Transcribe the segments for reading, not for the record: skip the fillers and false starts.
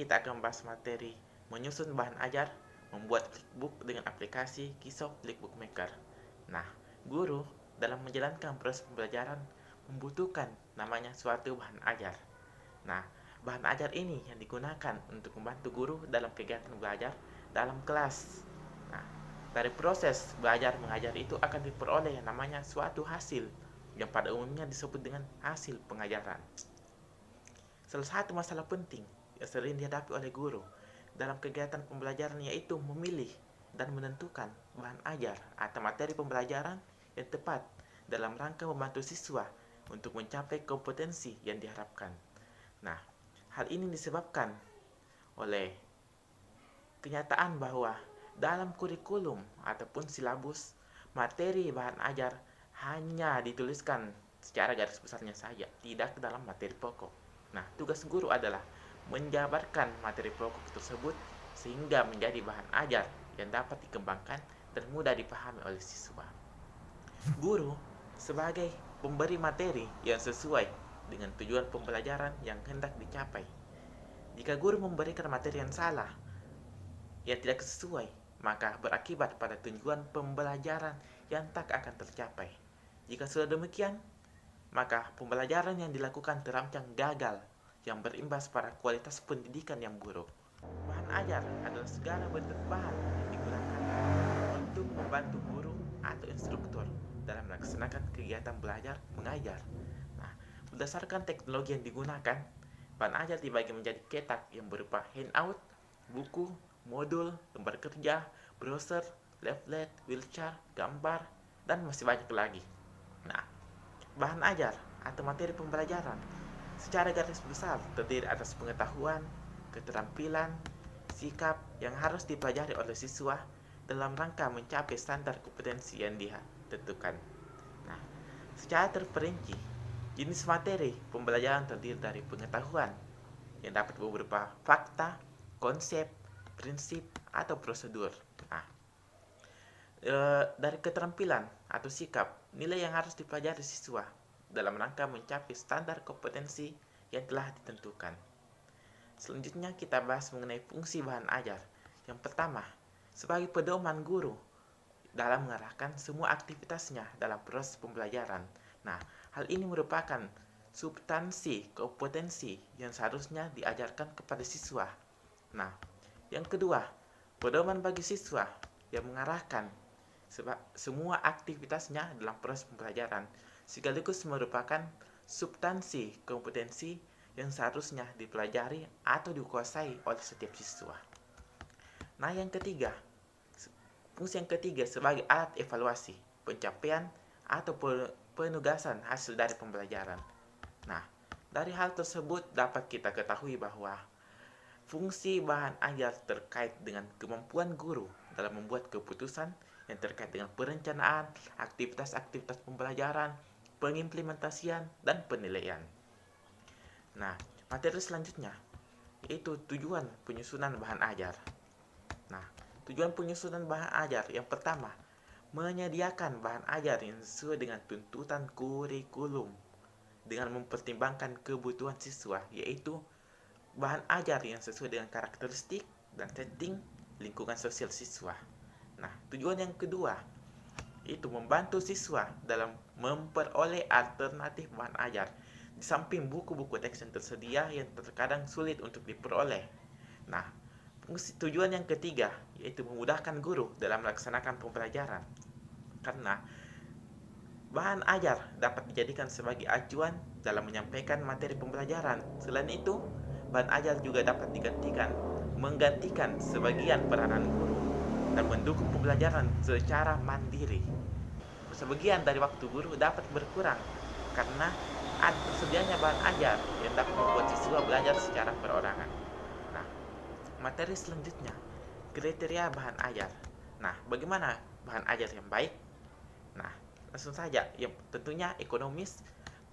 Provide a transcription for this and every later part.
kita akan membahas materi menyusun bahan ajar, membuat flipbook dengan aplikasi Kisau Flipbook Maker. Nah, guru dalam menjalankan proses pembelajaran membutuhkan namanya suatu bahan ajar. Nah, bahan ajar ini yang digunakan untuk membantu guru dalam kegiatan belajar dalam kelas. Nah, dari proses belajar mengajar itu akan diperoleh yang namanya suatu hasil yang pada umumnya disebut dengan hasil pengajaran. Salah satu masalah penting yang sering dihadapi oleh guru dalam kegiatan pembelajaran yaitu memilih dan menentukan bahan ajar atau materi pembelajaran yang tepat dalam rangka membantu siswa untuk mencapai kompetensi yang diharapkan. Nah, hal ini disebabkan oleh kenyataan bahwa dalam kurikulum ataupun silabus, materi bahan ajar hanya dituliskan secara garis besarnya saja, tidak dalam materi pokok. Nah, tugas guru adalah menjabarkan materi pokok tersebut sehingga menjadi bahan ajar yang dapat dikembangkan dan mudah dipahami oleh siswa. Guru sebagai pemberi materi yang sesuai dengan tujuan pembelajaran yang hendak dicapai. Jika guru memberikan materi yang salah, yang tidak sesuai, maka berakibat pada tujuan pembelajaran yang tak akan tercapai. Jika sudah demikian, maka pembelajaran yang dilakukan terancam gagal yang berimbas pada kualitas pendidikan yang buruk. Bahan ajar adalah segala bentuk bahan yang digunakan untuk membantu guru atau instruktur dalam melaksanakan kegiatan belajar mengajar. Nah, berdasarkan teknologi yang digunakan, bahan ajar dibagi menjadi cetak yang berupa handout, buku, modul, lembar kerja, browser, leaflet, wheelchart, gambar, dan masih banyak lagi. Nah, bahan ajar atau materi pembelajaran secara garis besar terdiri atas pengetahuan, keterampilan, sikap yang harus dipelajari oleh siswa dalam rangka mencapai standar kompetensi yang ditentukan. Nah, secara terperinci, jenis materi pembelajaran terdiri dari pengetahuan yang dapat berupa fakta, konsep, prinsip, atau prosedur. Nah, dari keterampilan atau sikap, nilai yang harus dipelajari siswa dalam rangka mencapai standar kompetensi yang telah ditentukan. Selanjutnya kita bahas mengenai fungsi bahan ajar. Yang pertama, sebagai pedoman guru dalam mengarahkan semua aktivitasnya dalam proses pembelajaran. Nah, hal ini merupakan substansi kompetensi yang seharusnya diajarkan kepada siswa. Nah, yang kedua, pedoman bagi siswa yang mengarahkan semua aktivitasnya dalam proses pembelajaran sekaligus merupakan substansi kompetensi yang seharusnya dipelajari atau dikuasai oleh setiap siswa. Nah, yang ketiga, fungsi yang ketiga sebagai alat evaluasi, pencapaian atau penugasan hasil dari pembelajaran. Nah, dari hal tersebut dapat kita ketahui bahwa fungsi bahan ajar terkait dengan kemampuan guru dalam membuat keputusan yang terkait dengan perencanaan, aktivitas-aktivitas pembelajaran, pengimplementasian, dan penilaian. Nah, materi selanjutnya yaitu tujuan penyusunan bahan ajar. Nah, tujuan penyusunan bahan ajar yang pertama, menyediakan bahan ajar yang sesuai dengan tuntutan kurikulum dengan mempertimbangkan kebutuhan siswa, yaitu bahan ajar yang sesuai dengan karakteristik dan setting lingkungan sosial siswa. Nah, tujuan yang kedua itu membantu siswa dalam memperoleh alternatif bahan ajar di samping buku-buku teks yang tersedia yang terkadang sulit untuk diperoleh. Nah, tujuan yang ketiga yaitu memudahkan guru dalam melaksanakan pembelajaran. Karena bahan ajar dapat dijadikan sebagai acuan dalam menyampaikan materi pembelajaran. Selain itu, bahan ajar juga dapat menggantikan sebagian peranan guru dan mendukung pembelajaran secara mandiri. Sebagian dari waktu guru dapat berkurang karena ada tersedianya bahan ajar yang dapat membuat siswa belajar secara perorangan. Nah, materi selanjutnya, kriteria bahan ajar. Nah, bagaimana bahan ajar yang baik? Nah, langsung saja, yang tentunya ekonomis,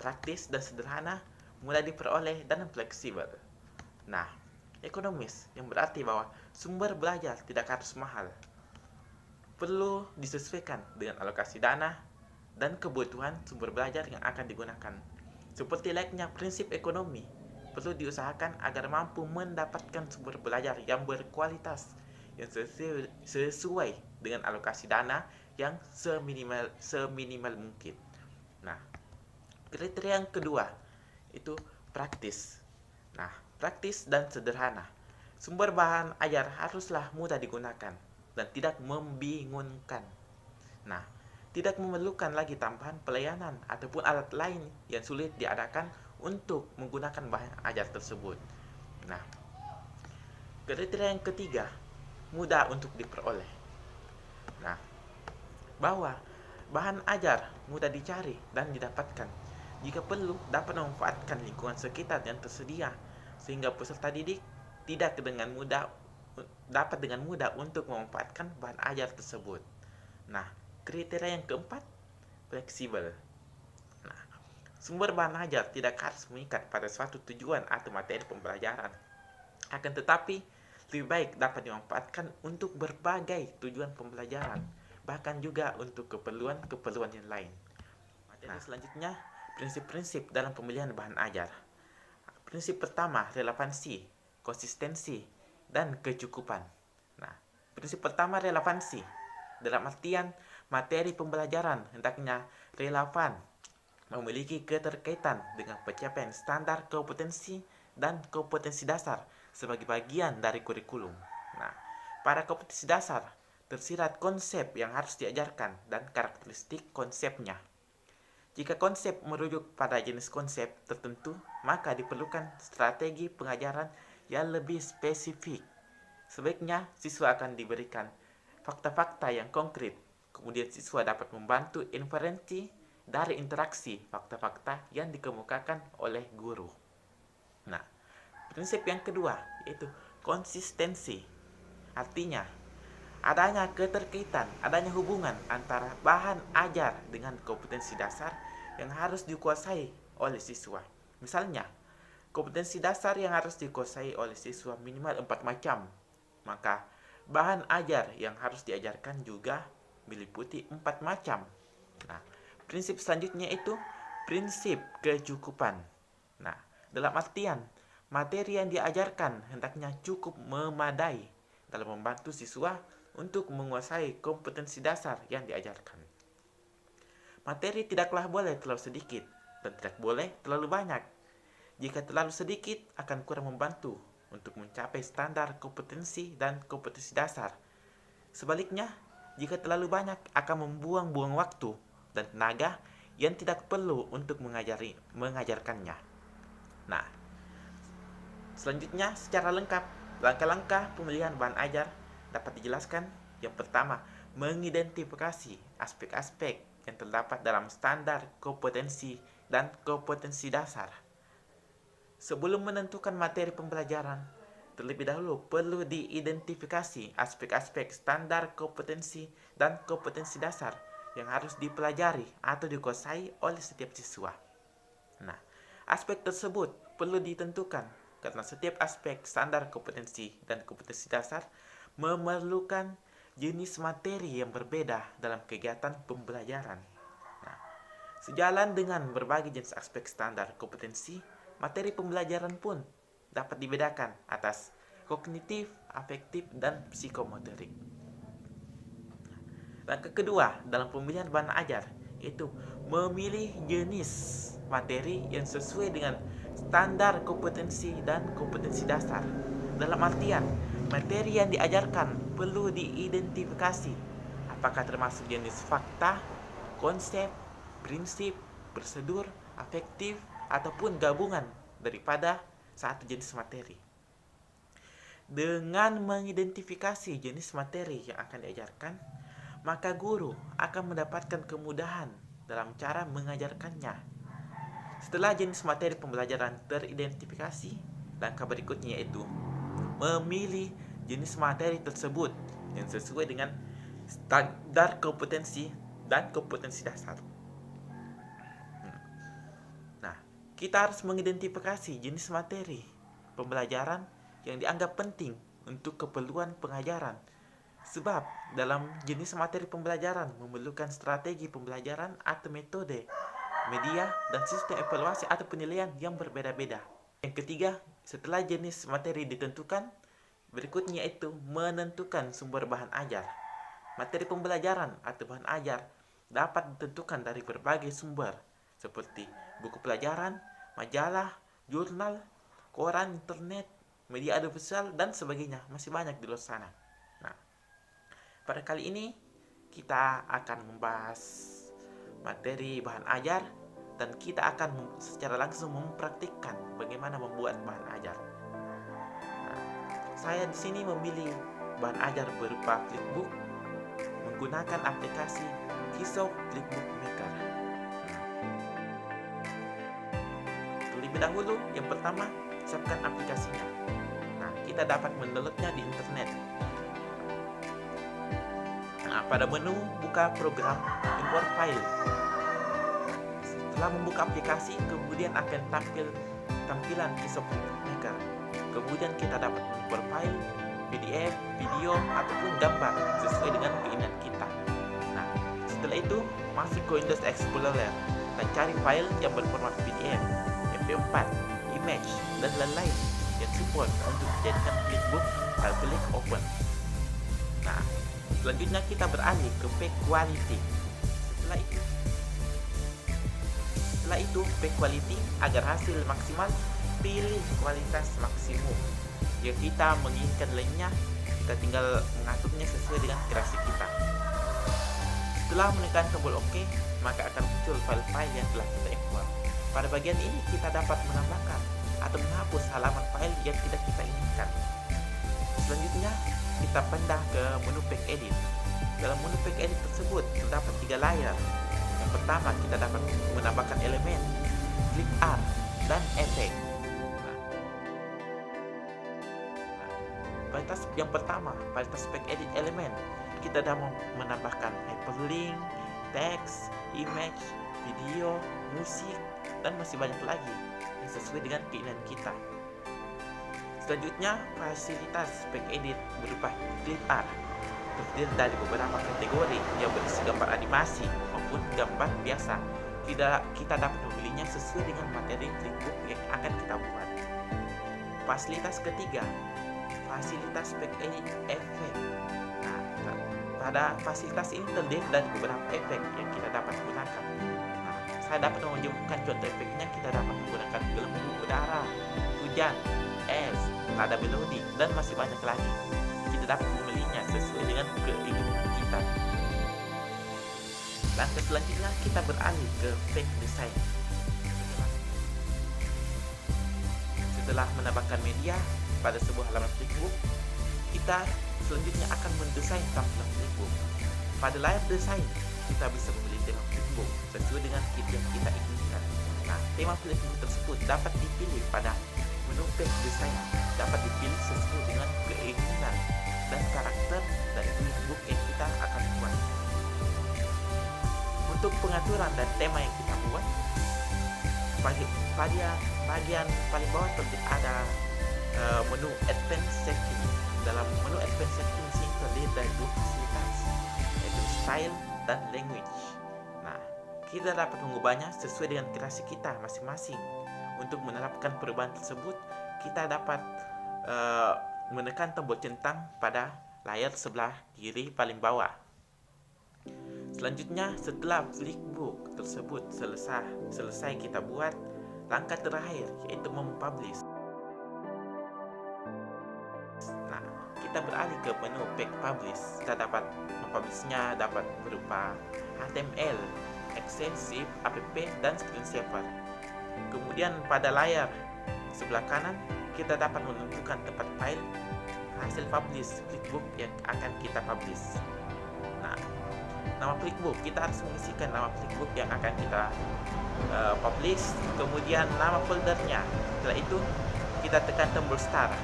praktis, dan sederhana, mudah diperoleh, dan fleksibel. Nah, ekonomis yang berarti bahwa sumber belajar tidak harus mahal. Perlu disesuaikan dengan alokasi dana dan kebutuhan sumber belajar yang akan digunakan. Seperti layaknya prinsip ekonomi, perlu diusahakan agar mampu mendapatkan sumber belajar yang berkualitas yang sesuai dengan alokasi dana yang seminimal mungkin. Nah, kriteria yang kedua itu praktis. Nah, praktis dan sederhana. Sumber bahan ajar haruslah mudah digunakan dan tidak membingungkan. Nah, tidak memerlukan lagi tambahan pelayanan ataupun alat lain yang sulit diadakan untuk menggunakan bahan ajar tersebut. Nah, kriteria yang ketiga, mudah untuk diperoleh. Nah, bahwa bahan ajar mudah dicari dan didapatkan. Jika perlu, dapat memanfaatkan lingkungan sekitar yang tersedia, sehingga peserta didik dapat dengan mudah untuk memanfaatkan bahan ajar tersebut. Nah, kriteria yang keempat, fleksibel. Nah, sumber bahan ajar tidak harus mengikat pada suatu tujuan atau materi pembelajaran. Akan tetapi, lebih baik dapat dimanfaatkan untuk berbagai tujuan pembelajaran, bahkan juga untuk keperluan yang lain. Nah, selanjutnya, prinsip-prinsip dalam pemilihan bahan ajar. Prinsip pertama, relevansi, konsistensi, dan kecukupan. Nah, prinsip pertama, relevansi. Dalam artian, materi pembelajaran hendaknya relevan, memiliki keterkaitan dengan pencapaian standar kompetensi dan kompetensi dasar sebagai bagian dari kurikulum. Nah, pada kompetensi dasar tersirat konsep yang harus diajarkan dan karakteristik konsepnya. Jika konsep merujuk pada jenis konsep tertentu, maka diperlukan strategi pengajaran yang lebih spesifik. Sebaiknya siswa akan diberikan fakta-fakta yang konkret, kemudian siswa dapat membantu inferensi dari interaksi fakta-fakta yang dikemukakan oleh guru. Nah, prinsip yang kedua yaitu konsistensi. Artinya, adanya keterkaitan, adanya hubungan antara bahan ajar dengan kompetensi dasar yang harus dikuasai oleh siswa. Misalnya, kompetensi dasar yang harus dikuasai oleh siswa minimal 4 macam, maka bahan ajar yang harus diajarkan juga meliputi 4 macam. Nah, prinsip selanjutnya itu prinsip kecukupan. Nah, dalam artian, materi yang diajarkan hendaknya cukup memadai dalam membantu siswa untuk menguasai kompetensi dasar yang diajarkan. Materi tidaklah boleh terlalu sedikit dan tidak boleh terlalu banyak. Jika terlalu sedikit akan kurang membantu untuk mencapai standar kompetensi dan kompetensi dasar. Sebaliknya, jika terlalu banyak akan membuang-buang waktu dan tenaga yang tidak perlu untuk mengajarkannya. Nah, selanjutnya secara lengkap langkah-langkah pemilihan bahan ajar dapat dijelaskan. Yang pertama, mengidentifikasi aspek-aspek yang terdapat dalam standar kompetensi dan kompetensi dasar. Sebelum menentukan materi pembelajaran, terlebih dahulu perlu diidentifikasi aspek-aspek standar kompetensi dan kompetensi dasar yang harus dipelajari atau dikuasai oleh setiap siswa. Nah, aspek tersebut perlu ditentukan karena setiap aspek standar kompetensi dan kompetensi dasar memerlukan jenis materi yang berbeda dalam kegiatan pembelajaran. Nah, sejalan dengan berbagai jenis aspek standar kompetensi, materi pembelajaran pun dapat dibedakan atas kognitif, afektif, dan psikomotorik. Langkah kedua dalam pemilihan bahan ajar yaitu memilih jenis materi yang sesuai dengan standar kompetensi dan kompetensi dasar. Dalam artian, materi yang diajarkan perlu diidentifikasi apakah termasuk jenis fakta, konsep, prinsip, prosedur, afektif, ataupun gabungan daripada satu jenis materi. Dengan mengidentifikasi jenis materi yang akan diajarkan, maka guru akan mendapatkan kemudahan dalam cara mengajarkannya. Setelah jenis materi pembelajaran teridentifikasi, langkah berikutnya yaitu memilih jenis materi tersebut yang sesuai dengan standar kompetensi dan kompetensi dasar. Nah, kita harus mengidentifikasi jenis materi pembelajaran yang dianggap penting untuk keperluan pengajaran. Sebab dalam jenis materi pembelajaran memerlukan strategi pembelajaran atau metode, media, dan sistem evaluasi atau penilaian yang berbeda-beda. Yang ketiga, setelah jenis materi ditentukan, berikutnya itu menentukan sumber bahan ajar. Materi pembelajaran atau bahan ajar dapat ditentukan dari berbagai sumber, seperti buku pelajaran, majalah, jurnal, koran, internet, media audiovisual, dan sebagainya. Masih banyak di luar sana. Nah, pada kali ini kita akan membahas materi bahan ajar, dan kita akan secara langsung mempraktikkan bagaimana membuat bahan ajar. Nah, saya di sini memilih bahan ajar berupa flipbook menggunakan aplikasi Keysoft Flipbook Maker. Terlebih dahulu, yang pertama, siapkan aplikasinya. Nah, kita dapat mendownloadnya di internet. Nah, pada menu buka program import file. Setelah membuka aplikasi, kemudian akan tampil tampilan Keysoft Flipbook Maker. Kemudian kita dapat mengimport file, PDF, video, ataupun gambar sesuai dengan keinginan kita. Nah, setelah itu masuk ke Windows Explorer dan cari file yang berformat PDF, MP4, image, dan lain-lain yang support untuk dijadikan flipbook dan klik open. Nah, selanjutnya kita beralih ke pack quality. Setelah itu pack quality agar hasil maksimal, pilih kualitas maksimum. Jika kita menginginkan lainnya, kita tinggal mengaturnya sesuai dengan kreasi kita. Setelah menekan tombol OK, maka akan muncul file-file yang telah kita import. Pada bagian ini kita dapat menambahkan atau menghapus halaman file yang tidak kita inginkan. Selanjutnya, kita pindah ke menu Pack Edit. Dalam menu Pack Edit tersebut terdapat 3 layar. Yang pertama, kita dapat menambahkan elemen, clip art, dan efek. Yang pertama, kualitas Pack Edit elemen. Kita dapat menambahkan hyperlink, teks, image, video, musik, dan masih banyak lagi yang sesuai dengan keinginan kita. Selanjutnya, fasilitas Pack Edit berupa clip art terdiri dari beberapa kategori yang berisi gambar animasi maupun gambar biasa. Kita dapat memilihnya sesuai dengan materi flipbook yang akan kita buat. Fasilitas ketiga, fasilitas Pack Edit efek. Nah, pada fasilitas ini terdiri dari beberapa efek yang kita dapat gunakan. Nah, saya dapat menunjukkan contoh efeknya. Kita dapat menggunakan gelembung udara, hujan, es, nada melodi, dan masih banyak lagi. Kita dapat memilihnya sesuai dengan keinginan kita. Langkah selanjutnya kita beralih ke pack design. Setelah menambahkan media pada sebuah halaman flipbook, kita selanjutnya akan mendesain tampilan flipbook. Pada layar desain, kita bisa memilih tema flipbook sesuai dengan kit yang kita inginkan. Nah, tema flipbook tersebut dapat dipilih pada menu pack design, dapat dipilih sesuai dengan keinginan dan karakter dari flipbook yang kita akan buat. Untuk pengaturan dan tema yang kita buat, bagian paling bawah ada menu Advanced Setting. Dalam menu Advanced Setting ini terdiri dari 2 fasilitas, yaitu Style dan Language. Nah, kita dapat mengubahnya sesuai dengan kreasi kita masing-masing. Untuk menerapkan perubahan tersebut, kita dapat menekan tombol centang pada layar sebelah kiri paling bawah. Selanjutnya, setelah flipbook tersebut selesai kita buat, langkah terakhir yaitu mempublish. Nah, kita beralih ke menu Pack Publish. Kita dapat mempublishnya dapat berupa HTML, extensive, app, dan screensaver. Kemudian pada layar sebelah kanan, kita dapat menentukan tempat file hasil publish flipbook yang akan kita publish. Nah, nama flipbook, kita harus mengisikan nama flipbook yang akan kita publish, kemudian nama foldernya. Setelah itu, kita tekan tombol start.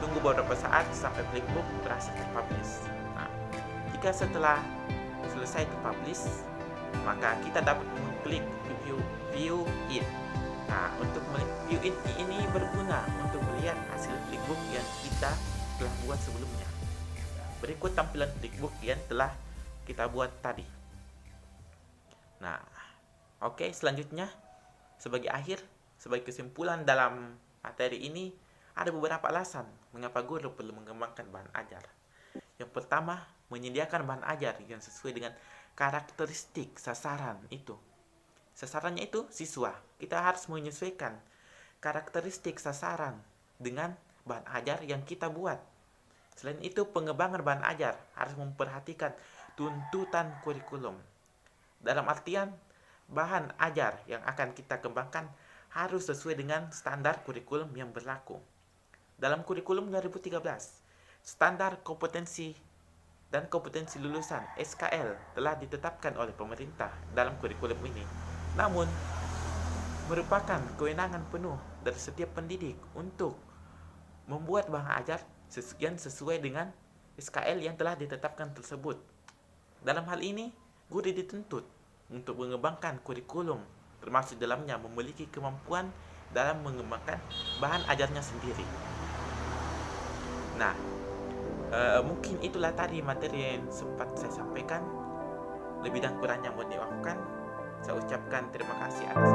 Tunggu beberapa saat sampai flipbook berhasil terpublish. Nah, jika setelah selesai terpublish, maka kita dapat mengklik view it. Nah, untuk view it ini berguna untuk melihat hasil flipbook yang kita telah buat sebelumnya. Berikut tampilan flipbook yang telah kita buat tadi. Nah, oke, selanjutnya sebagai kesimpulan dalam materi ini, ada beberapa alasan mengapa guru perlu mengembangkan bahan ajar. Yang pertama, menyediakan bahan ajar yang sesuai dengan karakteristik sasaran itu. Sasarannya itu siswa. Kita harus menyesuaikan karakteristik sasaran dengan bahan ajar yang kita buat. Selain itu, pengembangan bahan ajar harus memperhatikan tuntutan kurikulum. Dalam artian, bahan ajar yang akan kita kembangkan harus sesuai dengan standar kurikulum yang berlaku. Dalam kurikulum 2013, standar kompetensi dan kompetensi lulusan SKL telah ditetapkan oleh pemerintah dalam kurikulum ini. Namun, merupakan kewenangan penuh dari setiap pendidik untuk membuat bahan ajar yang sesuai dengan SKL yang telah ditetapkan tersebut. Dalam hal ini, guru dituntut untuk mengembangkan kurikulum, termasuk dalamnya memiliki kemampuan dalam mengembangkan bahan ajarnya sendiri. Nah, mungkin itulah tadi materi yang sempat saya sampaikan. Lebih dan kurangnya mohon dimaafkan. Saya ucapkan terima kasih atas